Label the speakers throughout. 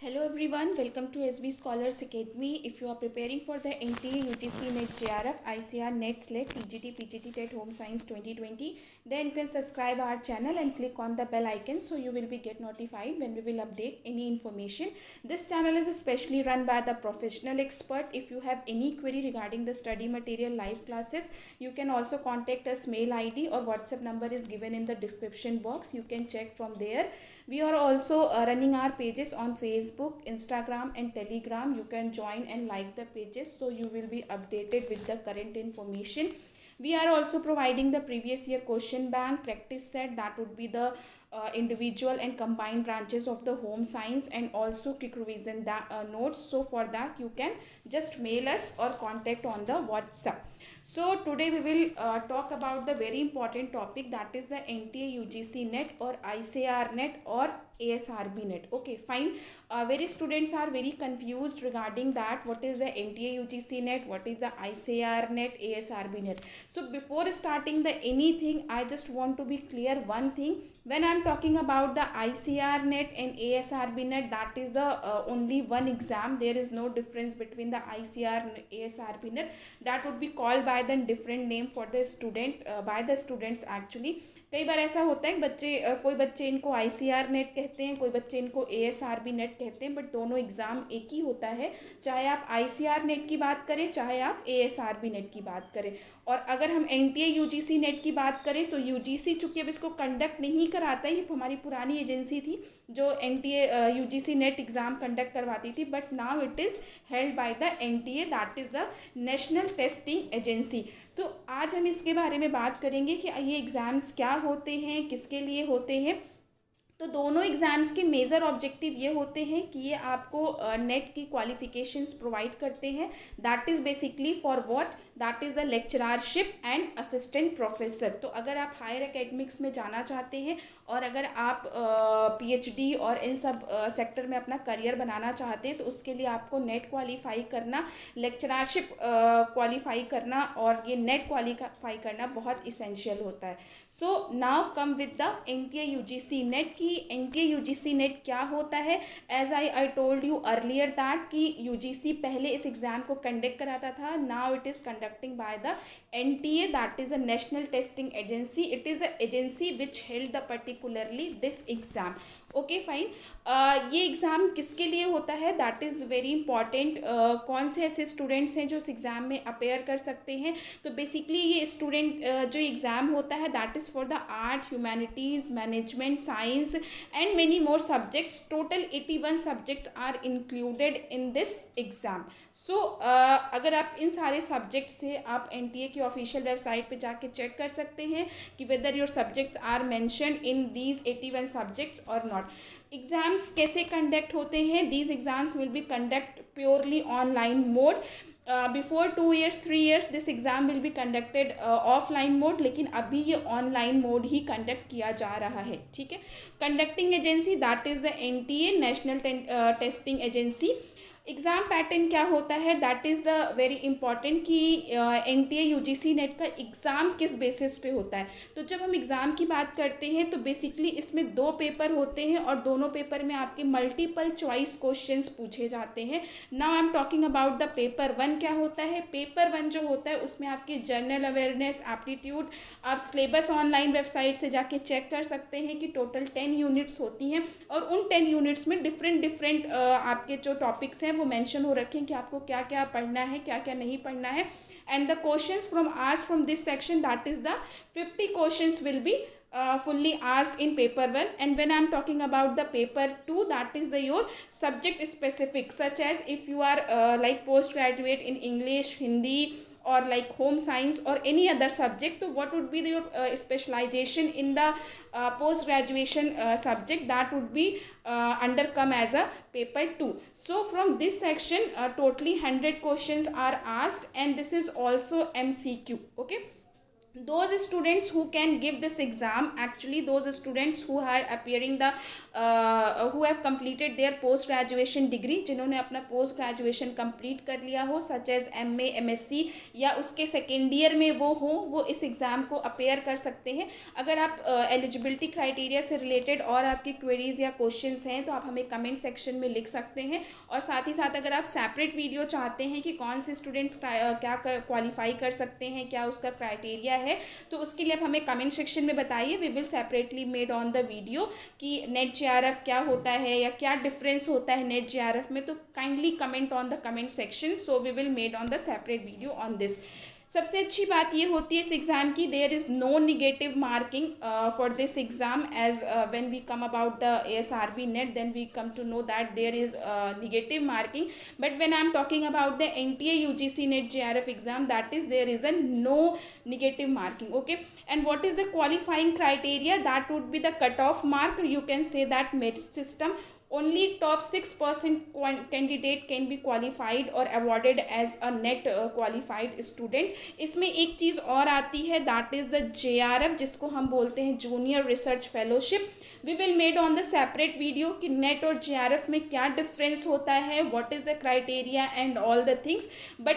Speaker 1: Hello everyone, welcome to SB Scholars Academy. If you are preparing for the NTA, UGC, NET, JRF, ICR, NET, SLET, TGT, PGT, TET, Home Science 2020, then you can subscribe our channel and click on the bell icon so you will be get notified when we will update any information. This channel is especially run by the professional expert. If you have any query regarding the study material live classes, you can also contact us. Mail ID or WhatsApp number is given in the description box. You can check from there. We are also running our pages on Facebook, Instagram and Telegram. You can join and like the pages so you will be updated with the current information. We are also providing the previous year question bank practice set, that would be the individual and combined branches of the home science, and also quick revision notes. So for that you can just mail us or contact on the WhatsApp. So today we will talk about the very important topic, that is the NTA UGC NET or ICAR NET or ASRB NET. Okay, fine. Very students are very confused regarding that. What is the NTA UGC NET? What is the ICAR NET, ASRB NET? So before starting the anything, I just want to be clear one thing. When I am talking about the ICAR NET and ASRB NET, that is the only one exam. There is no difference between the ICAR and ASRB NET. That would be called by the different name for the student, by the students actually. कई बार ऐसा होता है बच्चे कोई बच्चे इनको ICAR net कहते हैं, कोई बच्चे इनको ASRB नेट कहते हैं, बट दोनों एग्ज़ाम एक ही होता है, चाहे आप ICAR नेट की बात करें चाहे आप ASRB नेट की बात करें. और अगर हम NTA UGC नेट की बात करें तो UGC चूँकि अब इसको कंडक्ट नहीं कराता है, ये हमारी पुरानी एजेंसी थी जो NTA UGC net exam conduct करवाती थी, but now it is held by the NTA, that is the national testing agency. तो आज हम इसके बारे में बात करेंगे कि ये एग्ज़ाम्स क्या होते हैं, किसके लिए होते हैं. तो दोनों एग्ज़ाम्स के मेजर ऑब्जेक्टिव ये होते हैं कि ये आपको नेट की क्वालिफिकेशंस प्रोवाइड करते हैं. That is basically for what, that is the lecturership and assistant professor. तो अगर आप हायर एकेडमिक्स में जाना चाहते हैं और अगर आप PhD और इन सब सेक्टर में अपना करियर बनाना चाहते हैं तो उसके लिए आपको नेट क्वालिफाई करना, लेक्चररशिप क्वालिफाई करना और ये नेट क्वालिफाई करना बहुत इसेंशियल होता है. So now come with the NTA UGC net की NTA UGC नेट क्या होता है. As I told you earlier that कि UGC पहले इस एग्ज़ाम को कंडक्ट कराता था. Now it is conducting by the NTA, that is a national testing agency. It is a agency which held the particularly this exam. Okay fine. ये exam किसके लिए होता है, दैट इज़ वेरी इंपॉर्टेंट. कौन से ऐसे स्टूडेंट्स हैं जो इस एग्ज़ाम में अपेयर कर सकते हैं. तो बेसिकली ये स्टूडेंट जो एग्ज़ाम होता है that is for the art, humanities, management, science and many more subjects. Total 81 subjects are included in this exam. So अगर आप इन सारे सब्जेक्ट से आप NTA की ऑफिशियल वेबसाइट पे जाके चेक कर सकते हैं कि whether your subjects are mentioned in these 81 subjects और नॉट. एग्ज़ाम्स कैसे कंडक्ट होते हैं. These exams will be conduct purely online mode. Before 2 years 3 years this exam will be conducted offline mode, लेकिन अभी ये ऑनलाइन मोड ही conduct किया जा रहा है. ठीक है. Conducting agency that is the NTA, national testing agency. Exam pattern क्या होता है, that is the very important कि NTA UGC नेट का एग्ज़ाम किस बेसिस पे होता है. तो जब हम एग्ज़ाम की बात करते हैं तो बेसिकली इसमें 2 पेपर होते हैं और दोनों पेपर में आपके मल्टीपल चॉइस क्वेश्चंस पूछे जाते हैं. Now I am talking about the paper 1. क्या होता है पेपर 1 जो होता है उसमें आपकी जनरल अवेयरनेस, एप्टीट्यूड. आप सिलेबस ऑनलाइन वेबसाइट से जाके चेक कर सकते हैं कि टोटल 10 यूनिट्स होती हैं और उन 10 यूनिट्स में डिफरेंट आपके जो टॉपिक्स हैं वो मेंशन हो रखे हैं कि आपको क्या क्या पढ़ना है, क्या क्या नहीं पढ़ना है. And the questions from asked from this section, that is the 50 questions will be fully asked in paper 1. And when I am talking about the paper 2, that is the your subject specific, such as if you are like postgraduate in English, Hindi or like home science or any other subject, so what would be your specialization in the post graduation subject, that would be under come as a paper 2. So from this section totally 100 questions are asked and this is also MCQ. Okay. those students who can give this exam, actually those students who are appearing the who have completed their post graduation degree, जिन्होंने अपना post graduation complete कर लिया हो, such as MA MSc या उसके second year में वो इस एग्ज़ाम को अपेयर कर सकते हैं। अगर आप एलिजिबिलिटी क्राइटेरिया से रिलेटेड और आपकी क्वेरीज या क्वेश्चंस हैं तो आप हमें कमेंट सेक्शन में लिख सकते हैं। और साथ ही साथ अगर आप सेपरेट वीडियो चाहते हैं कि कौन से स्टूडेंट्स क्या क्वालिफाई कर सकते हैं, क्या उसका क्राइटेरिया है, तो उसके लिए आप हमें कमेंट सेक्शन में बताइए। We will separately made on the video कि नेट JRF क्या होता है या क्या डिफरेंस होता है नेट JRF में, तो kindly comment on the comment section, so we will made on the separate video on this. सबसे अच्छी बात ये होती है इस एग्ज़ाम की, there is no negative marking for this exam, as when we come about the ASRB net then we come to know that there is negative marking, but when I am talking about the NTA UGC net JRF exam, that is there is a no negative marking. Okay, and what is the qualifying criteria? That would be the cutoff mark. You can say that merit system, only top 6% candidate can be qualified or awarded as a net qualified student. इसमें एक चीज़ और आती है, that is the JRF, जिसको हम बोलते हैं junior research fellowship. We will made on the separate video कि नेट और JRF में क्या डिफरेंस होता है, what is the criteria and all the things. But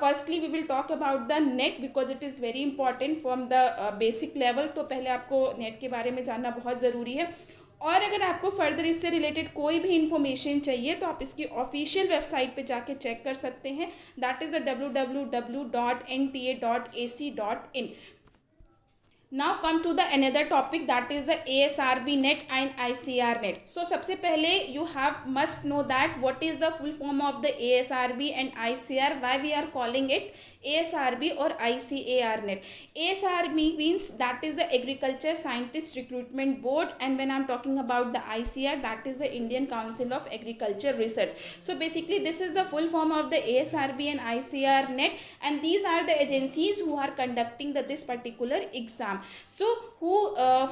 Speaker 1: firstly we will talk about the net because it is very important from the basic level. तो पहले आपको net के बारे में जानना बहुत ज़रूरी है। और अगर आपको फर्दर इससे रिलेटेड कोई भी इंफॉर्मेशन चाहिए तो आप इसकी ऑफिशियल वेबसाइट पे जाके चेक कर सकते हैं, that is www.nta.ac.in। Now come to the another topic, that is the ASRB net and ICR net. So सबसे पहले you have must know that what is the full form of the ASRB and ICR, why we are calling it ASRB or ICAR net. ASRB means that is the Agriculture Scientist Recruitment Board, and when I am talking about the ICR, that is the Indian Council of Agriculture Research. So basically this is the full form of the ASRB and ICR net, and these are the agencies who are conducting this particular exam. So who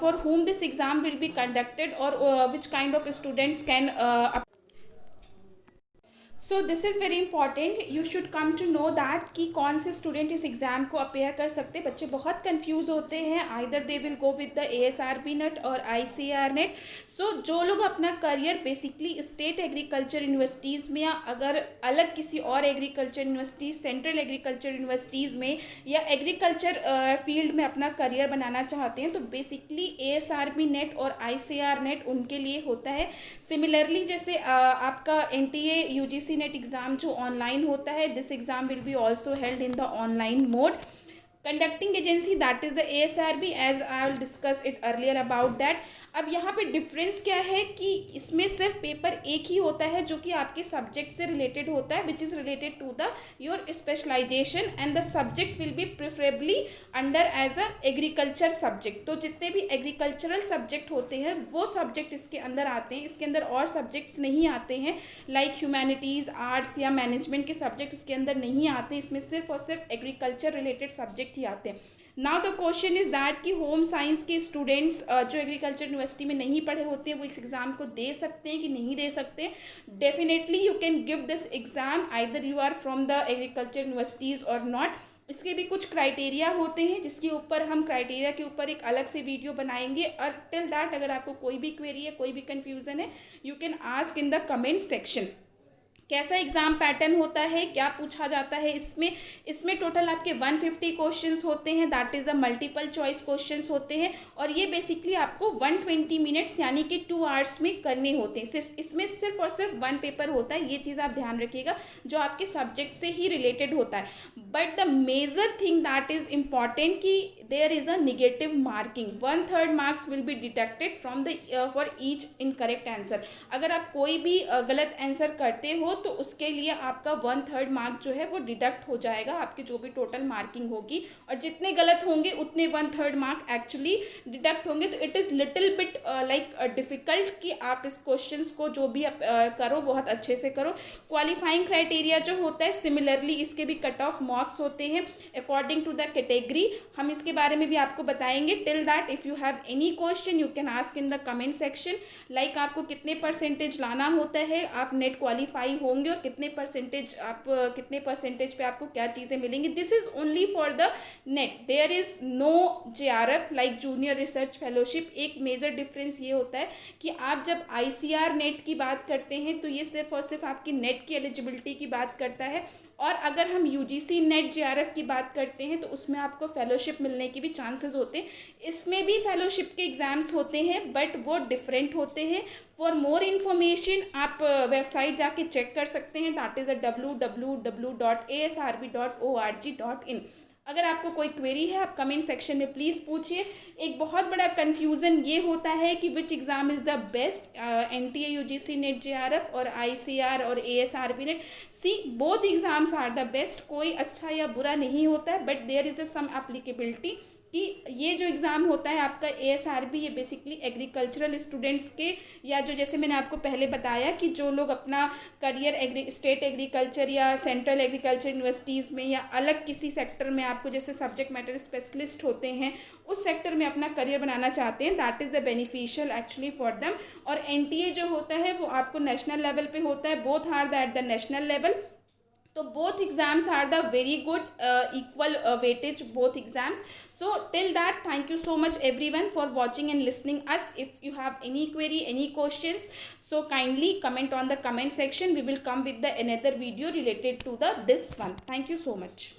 Speaker 1: for whom this exam will be conducted, or which kind of students can so this is very important, you should come to know that कि कौन से student इस exam को appear कर सकते हैं। बच्चे बहुत कंफ्यूज होते हैं, either they will go with the ASRB net और ICAR नेट। सो जो लोग अपना career basically state agriculture universities में या अगर अलग किसी और agriculture universities, central agriculture universities में या एग्रीकल्चर फील्ड में अपना करियर बनाना चाहते हैं, तो बेसिकली ASRB नेट और ICAR नेट उनके लिए होता है। सिमिलरली जैसे आपका NTA UGC नेट एग्जाम जो ऑनलाइन होता है, this exam will be also held in the online mode. Conducting agency that is the ASRB, as I will discuss it earlier about that. अब यहाँ पे डिफरेंस क्या है कि इसमें सिर्फ पेपर एक ही होता है जो कि आपके सब्जेक्ट से रिलेटेड होता है, which is related to the your specialisation, and the subject will be preferably under as a agriculture subject. तो जितने भी एग्रीकल्चरल सब्जेक्ट होते हैं वो सब्जेक्ट इसके अंदर आते हैं, इसके अंदर और सब्जेक्ट्स नहीं आते हैं, लाइक ह्यूमैनिटीज़, आर्ट्स या मैनेजमेंट के सब्जेक्ट इसके अंदर नहीं आते, इसमें सिर्फ और सिर्फ एग्रीकल्चर रिलेटेड सब्जेक्ट ही आते हैं। Now the question is that कि होम साइंस के स्टूडेंट्स जो एग्रीकल्चर यूनिवर्सिटी में नहीं पढ़े होते हैं वो इस एग्ज़ाम को दे सकते हैं कि नहीं दे सकते। Definitely you can give this exam either you are from the agriculture universities और नॉट। इसके भी कुछ क्राइटेरिया होते हैं जिसके ऊपर हम क्राइटेरिया के ऊपर एक अलग से वीडियो बनाएंगे। और टिल दैट अगर आपको कोई भी क्वेरी है, कोई भी कन्फ्यूज़न है, you can ask in the comment section. कैसा एग्ज़ाम पैटर्न होता है, क्या पूछा जाता है इसमें टोटल आपके 150 क्वेश्चंस होते हैं, that is the multiple choice questions होते हैं, और ये बेसिकली आपको 120 मिनट्स यानी कि 2 आवर्स में करने होते हैं। इसमें सिर्फ और सिर्फ 1 पेपर होता है, ये चीज़ आप ध्यान रखिएगा, जो आपके सब्जेक्ट से ही रिलेटेड होता है। But the major thing that is important कि there is a negative marking, 1/3 marks will be deducted from the for each incorrect answer. अगर आप कोई भी गलत आंसर करते हो तो उसके लिए आपका 1/3 मार्क जो है वो डिडक्ट हो जाएगा, आपकी जो भी टोटल मार्किंग होगी, और जितने गलत होंगे उतने 1/3 मार्क एक्चुअली डिडक्ट होंगे। तो it is little bit like difficult कि आप इस क्वेश्चंस को जो भी करो बहुत अच्छे से करो। क्वालिफाइंग क्राइटेरिया जो होता है, सिमिलरली इसके भी कट ऑफ मार्क्स होते हैं अकॉर्डिंग टू द कैटेगरी, हम इसके बारे में भी आपको बताएंगे. Till that if you have any question you can ask in the comment section. Like आपको कितने परसेंटेज लाना होता है, आप नेट क्वालिफाई होंगे और कितने परसेंटेज पे आपको क्या चीज़ें मिलेंगी. This is only for the net. There is no JRF like junior research fellowship. एक मेजर डिफरेंस ये होता है कि आप जब ICR नेट की बात करते हैं तो ये सिर्फ और सिर्फ आपकी नेट की एलिजिबिलिटी की बात करता है, और अगर हम UGC नेट JRF की बात करते हैं तो उसमें आपको फेलोशिप मिलने के भी चांसेस होते हैं. इसमें भी फेलोशिप के एग्ज़ाम्स होते हैं बट वो डिफरेंट होते हैं. फॉर मोर इन्फॉर्मेशन आप वेबसाइट जाके चेक कर सकते हैं, दैट इज़ www.asrb.org.in. अगर आपको कोई क्वेरी है आप कमेंट सेक्शन में प्लीज़ पूछिए. एक बहुत बड़ा कन्फ्यूज़न ये होता है कि which exam is the best, NTA UGC net JRF और ICR और ASRB net. See both exams are the best. कोई अच्छा या बुरा नहीं होता है, but there is a some applicability कि ये जो एग्ज़ाम होता है आपका ASRB, ये बेसिकली एग्रीकल्चरल स्टूडेंट्स के, या जो जैसे मैंने आपको पहले बताया कि जो लोग अपना करियर स्टेट एग्रीकल्चर या सेंट्रल एग्रीकल्चर यूनिवर्सिटीज़ में या अलग किसी सेक्टर में, आपको जैसे सब्जेक्ट मैटर स्पेशलिस्ट होते हैं उस सेक्टर में अपना करियर बनाना चाहते हैं, that is the beneficial actually for them. और NTA जो होता है वो आपको नेशनल लेवल पे होता है. Both are the at the national level. तो both exams are the very good equal weightage both exams. So till that, thank you so much everyone for watching and listening us. If you have any query, any questions, so kindly comment on the comment section. We will come with the another video related to the this one. Thank you so much.